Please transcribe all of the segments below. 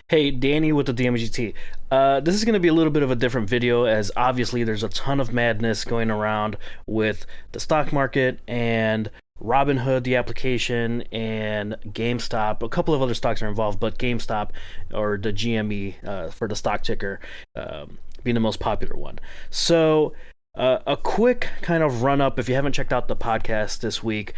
Hey, Danny with the DMGT. This is going to be a little bit of a different video as obviously there's a ton of madness going around with the stock market and Robinhood, the application, and GameStop. A couple of other stocks are involved, but GameStop or the GME for the stock ticker being the most popular one. So, a quick kind of run up. If you haven't checked out the podcast this week,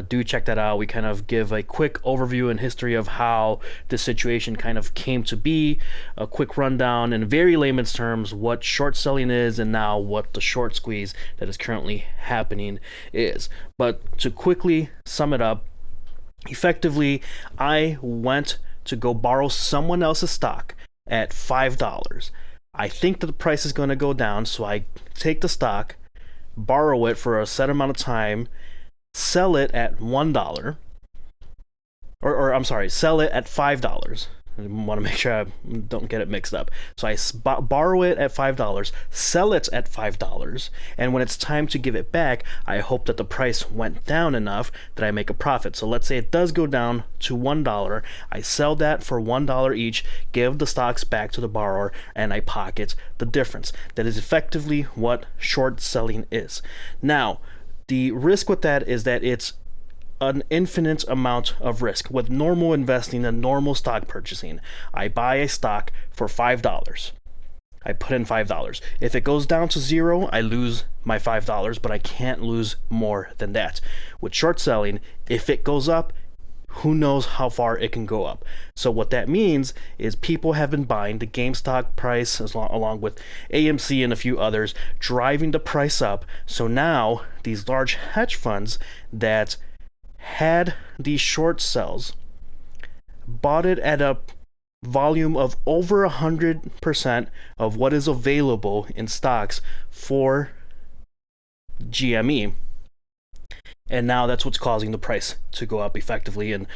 do check that out. We kind of give a quick overview and history of how this situation kind of came to be, a quick rundown in very layman's terms what short selling is and now what the short squeeze that is currently happening is. But to quickly sum it up, effectively, I went to go borrow someone else's stock at $5. I think that the price is going to go down, so I take the stock, borrow it for a set amount of time, sell it at $1, or I'm sorry, sell it at $5. I want to make sure I don't get it mixed up. So I borrow it at $5, sell it at $5, and when it's time to give it back, I hope that the price went down enough that I make a profit. So let's say it does go down to $1. I sell that for $1 each, give the stocks back to the borrower, and I pocket the difference. That is effectively what short selling is. Now, the risk with that is that it's an infinite amount of risk. With normal investing and normal stock purchasing, I buy a stock for $5. I put in $5. If it goes down to zero, I lose my $5, but I can't lose more than that. With short selling, if it goes up, who knows how far it can go up. So what that means is people have been buying the GameStop price along with AMC and a few others, driving the price up. So now these large hedge funds that had these short sells bought it at a volume of over 100% of what is available in stocks for GME, and now that's what's causing the price to go up effectively. And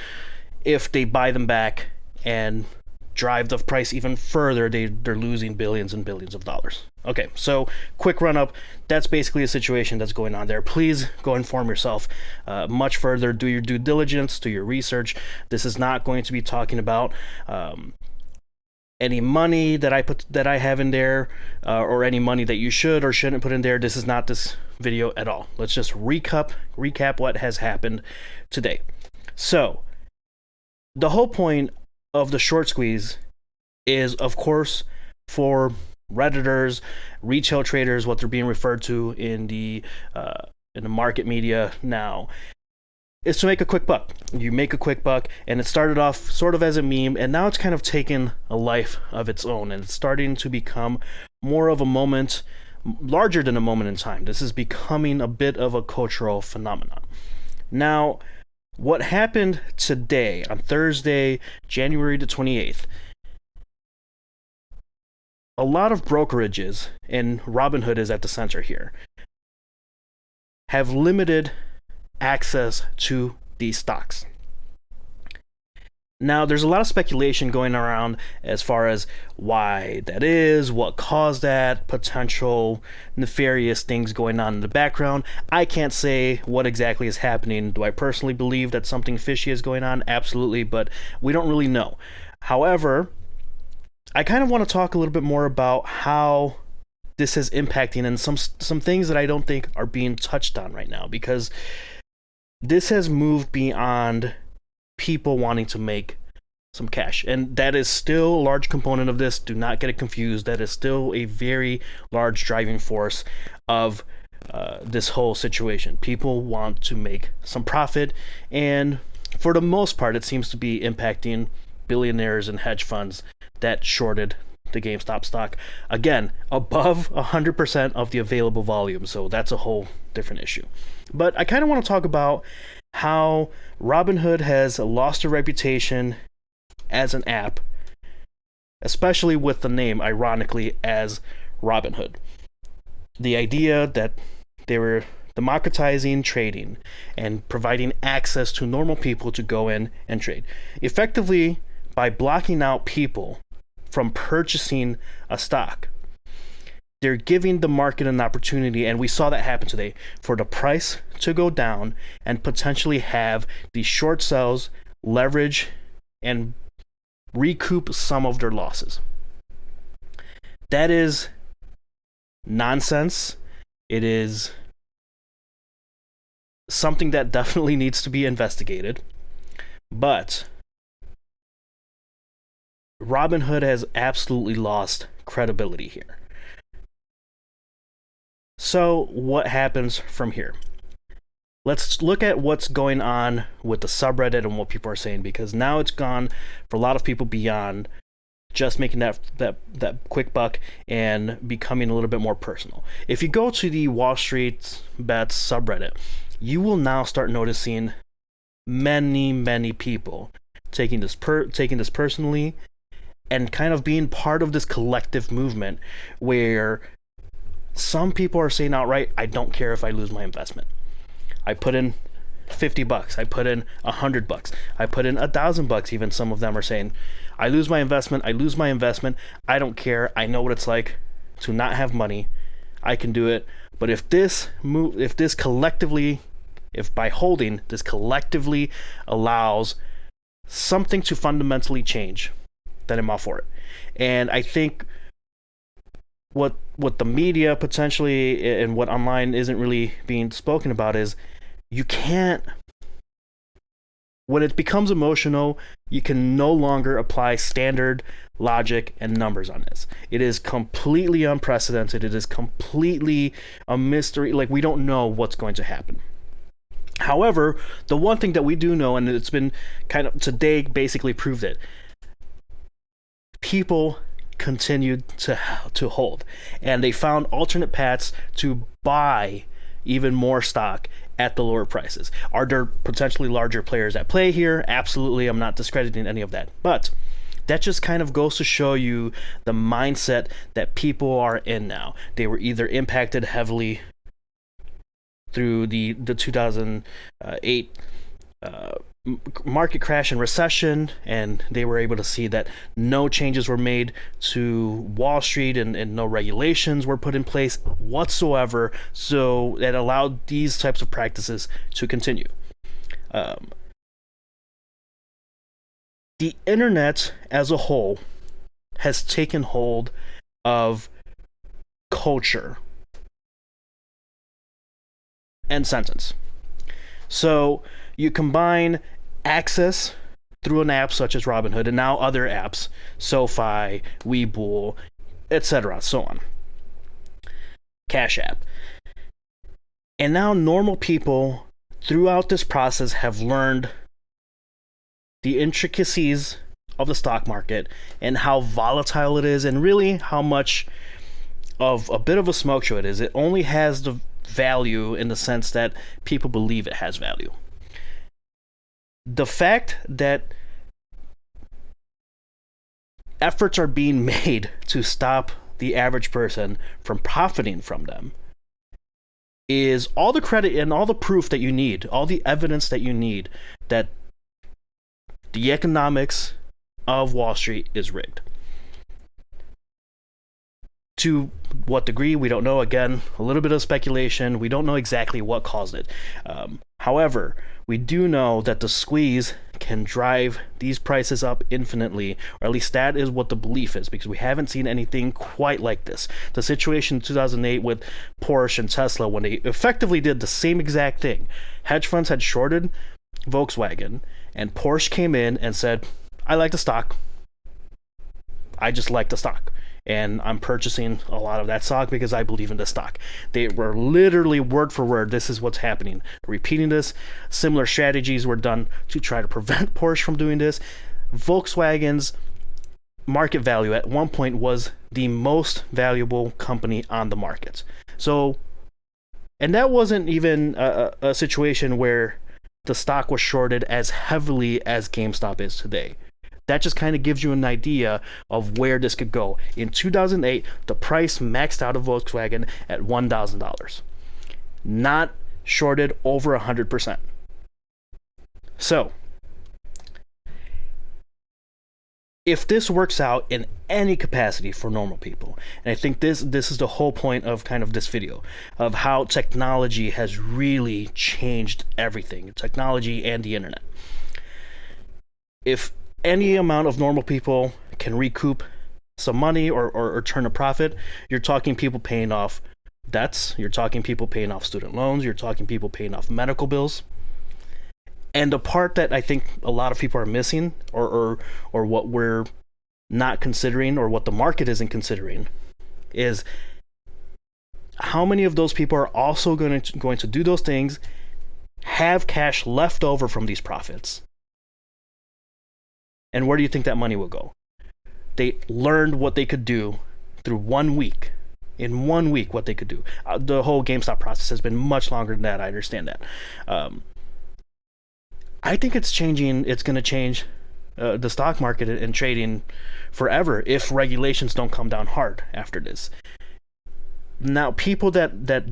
if they buy them back and drive the price even further, they're losing billions and billions of dollars. Okay, so quick run up. That's basically a situation that's going on there. Please go inform yourself much further. Do your due diligence, do your research. This is not going to be talking about any money that I have in there or any money that you should or shouldn't put in there. This is not this video at all. Let's just recap what has happened today. So the whole point of the short squeeze is, of course, for Redditors, retail traders, what they're being referred to in the market media now, is to make a quick buck. You make a quick buck, and it started off sort of as a meme, and now it's kind of taken a life of its own, and it's starting to become more of a moment, larger than a moment in time. This is becoming a bit of a cultural phenomenon. Now, what happened today, on Thursday, January the 28th, a lot of brokerages, and Robinhood is at the center here, have limited access to these stocks. Now, there's a lot of speculation going around as far as why that is, what caused that, potential nefarious things going on in the background. I can't say what exactly is happening. Do I personally believe that something fishy is going on? Absolutely, but we don't really know. However, I kind of want to talk a little bit more about how this is impacting and some things that I don't think are being touched on right now, because this has moved beyond people wanting to make some cash, and that is still a large component of this. Do not get it confused. That is still a very large driving force of this whole situation. People want to make some profit, and for the most part, it seems to be impacting billionaires and hedge funds that shorted the GameStop stock, again, above 100% of the available volume. So that's a whole different issue. But I kind of want to talk about how Robinhood has lost a reputation as an app, especially with the name, ironically, as Robinhood. The idea that they were democratizing trading and providing access to normal people to go in and trade, effectively by blocking out people from purchasing a stock. They're giving the market an opportunity, and we saw that happen today, for the price to go down and potentially have the short sells leverage and recoup some of their losses. That is nonsense. It is something that definitely needs to be investigated. But Robinhood has absolutely lost credibility here. So what happens from here? Let's look at what's going on with the subreddit and what people are saying, because now it's gone for a lot of people beyond just making that quick buck and becoming a little bit more personal. If you go to the Wall Street Bets subreddit, you will now start noticing many people taking this personally and kind of being part of this collective movement where some people are saying outright, I don't care if I lose my investment. I put in $50, I put in $100, I put in $1,000 even. Some of them are saying, I lose my investment, I don't care, I know what it's like to not have money, I can do it. But if by holding this collectively allows something to fundamentally change, then I'm all for it. And I think what the media potentially and what online isn't really being spoken about is you can't, when it becomes emotional, you can no longer apply standard logic and numbers on this. It is completely unprecedented. It is completely a mystery. Like, we don't know what's going to happen. However, the one thing that we do know, and it's been kind of today basically proved it, people continued to hold, and they found alternate paths to buy even more stock at the lower prices. Are there potentially larger players at play here? Absolutely. I'm not discrediting any of that, but that just kind of goes to show you the mindset that people are in now. They were either impacted heavily through the 2008 market crash and recession, and they were able to see that no changes were made to Wall Street and no regulations were put in place whatsoever, so that allowed these types of practices to continue. The internet as a whole has taken hold of culture and sentence. So you combine access through an app such as Robinhood and now other apps, SoFi, Webull, etc., so on, Cash App. And now normal people throughout this process have learned the intricacies of the stock market and how volatile it is, and really how much of a bit of a smoke show it is. It only has the value in the sense that people believe it has value. The fact that efforts are being made to stop the average person from profiting from them is all the credit and all the proof that you need, all the evidence that you need that the economics of Wall Street is rigged. To what degree, we don't know. Again, a little bit of speculation. We don't know exactly what caused it. However, we do know that the squeeze can drive these prices up infinitely, or at least that is what the belief is, because we haven't seen anything quite like this. The situation in 2008 with Porsche and Tesla, when they effectively did the same exact thing. Hedge funds had shorted Volkswagen, and Porsche came in and said, I like the stock. I just like the stock. And I'm purchasing a lot of that stock because I believe in the stock. They were literally word for word, this is what's happening. Repeating this. Similar strategies were done to try to prevent Porsche from doing this. Volkswagen's market value at one point was the most valuable company on the market. So, and that wasn't even a situation where the stock was shorted as heavily as GameStop is today. That just kind of gives you an idea of where this could go. In 2008, the price maxed out of Volkswagen at $1,000. Not shorted over 100%. So, if this works out in any capacity for normal people, and I think this is the whole point of kind of this video, of how technology has really changed everything, technology and the internet. If any amount of normal people can recoup some money or turn a profit. You're talking people paying off debts, you're talking people paying off student loans, you're talking people paying off medical bills. And the part that I think a lot of people are missing, or what we're not considering, or what the market isn't considering, is how many of those people are also going to do those things, have cash left over from these profits. And where do you think that money will go? They learned what they could do through 1 week. In 1 week, what they could do. The whole GameStop process has been much longer than that. I understand that. I think it's changing. It's going to change the stock market and trading forever if regulations don't come down hard after this. Now, people that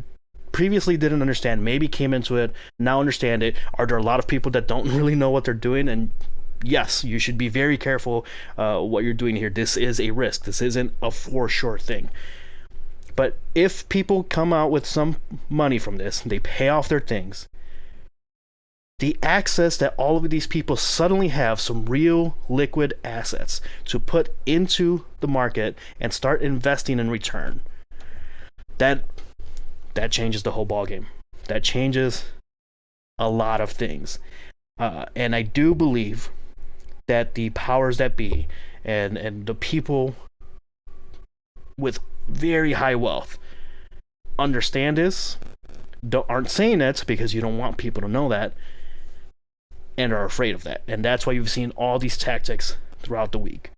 previously didn't understand, maybe came into it, now understand it. Are there a lot of people that don't really know what they're doing? And yes, you should be very careful what you're doing here. This is a risk. This isn't a for sure thing. But if people come out with some money from this, they pay off their things, the access that all of these people suddenly have some real liquid assets to put into the market and start investing in return, that changes the whole ballgame. That changes a lot of things. And I do believe that the powers that be and the people with very high wealth understand this, aren't saying it because you don't want people to know that, and are afraid of that. And that's why you've seen all these tactics throughout the week.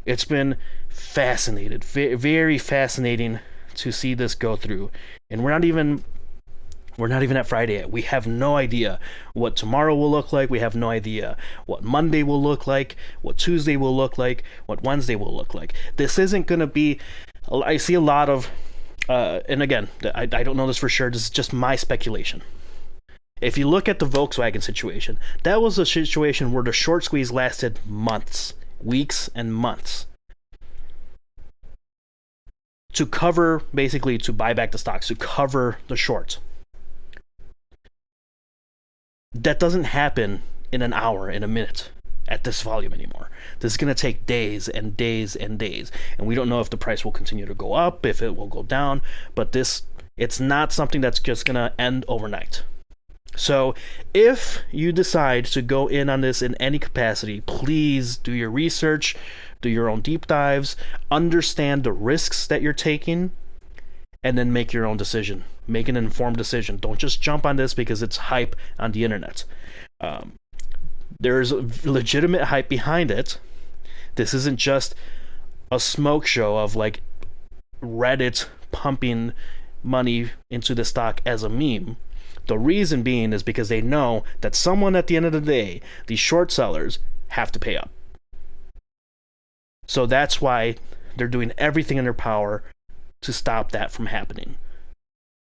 It's been fascinating, very fascinating to see this go through. And we're not even at Friday yet. We have no idea what tomorrow will look like. We have no idea what Monday will look like, what Tuesday will look like, what Wednesday will look like. This isn't going to be... I see a lot of... and again, I don't know this for sure. This is just my speculation. If you look at the Volkswagen situation, that was a situation where the short squeeze lasted months, weeks, and months. To cover, basically, to buy back the stocks, to cover the shorts. That doesn't happen in an hour, in a minute, at this volume anymore. This is going to take days and days and days. And we don't know if the price will continue to go up, if it will go down. But it's not something that's just going to end overnight. So if you decide to go in on this in any capacity, please do your research, do your own deep dives, understand the risks that you're taking, and then make your own decision. Make an informed decision. Don't just jump on this because it's hype on the internet. There's legitimate hype behind it. This isn't just a smoke show of like Reddit pumping money into the stock as a meme. The reason being is because they know that someone at the end of the day, these short sellers, have to pay up. So that's why they're doing everything in their power to stop that from happening.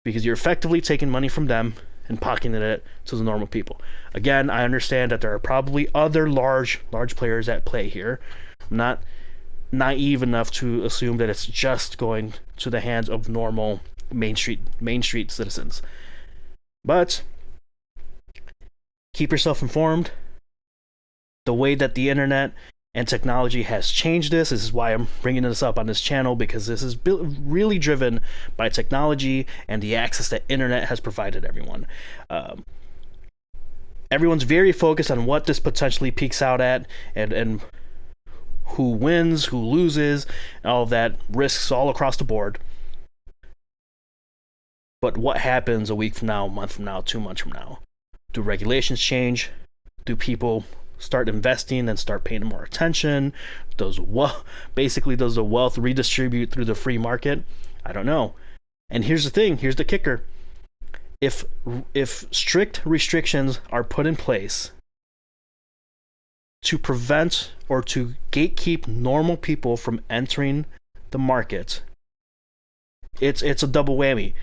Because you're effectively taking money from them and pocketing it to the normal people. Again, I understand that there are probably other large players at play here. I'm not naive enough to assume that it's just going to the hands of normal Main Street citizens. But keep yourself informed. The way that the internet and technology has changed this is why I'm bringing this up on this channel, because this is really driven by technology and the access that internet has provided everyone. Everyone's very focused on what this potentially peaks out at, and who wins, who loses, and all of that, risks all across the board. But what happens a week from now, a month from now, 2 months from now? Do regulations change? Do people start investing and start paying more attention? Does the wealth redistribute through the free market? I don't know. And here's the thing, here's the kicker. If strict restrictions are put in place to prevent or to gatekeep normal people from entering the market, it's a double whammy.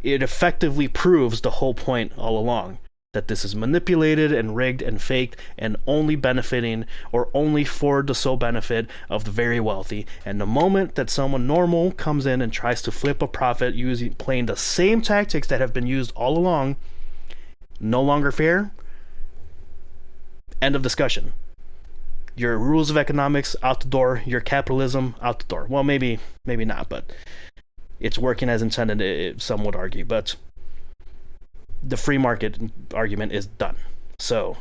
It effectively proves the whole point all along, that this is manipulated and rigged and faked and only benefiting or only for the sole benefit of the very wealthy. And the moment that someone normal comes in and tries to flip a profit playing the same tactics that have been used all along, no longer fair, end of discussion. Your rules of economics out the door, your capitalism out the door. Well, maybe not, but it's working as intended, some would argue. But the free market argument is done. So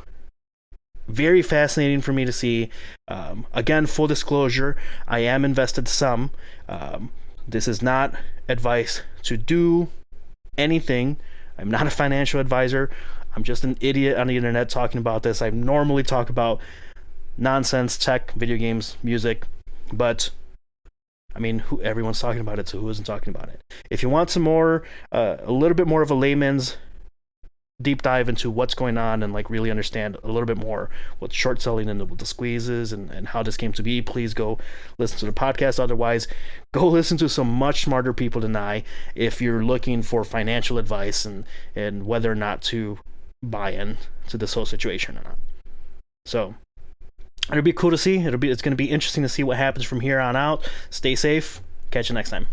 very fascinating for me to see. Again, full disclosure, I am invested some. This is not advice to do anything. I'm not a financial advisor. I'm just an idiot on the internet talking about this. I normally talk about nonsense, tech, video games, music, but I mean, everyone's talking about it, so who isn't talking about it? If you want some more, a little bit more of a layman's deep dive into what's going on and like really understand a little bit more what short selling and what the squeeze is and how this came to be, please go listen to the podcast. Otherwise, go listen to some much smarter people than I if you're looking for financial advice and whether or not to buy in to this whole situation or not. So it'll be cool to see. It's going to be interesting to see what happens from here on out. Stay safe. Catch you next time.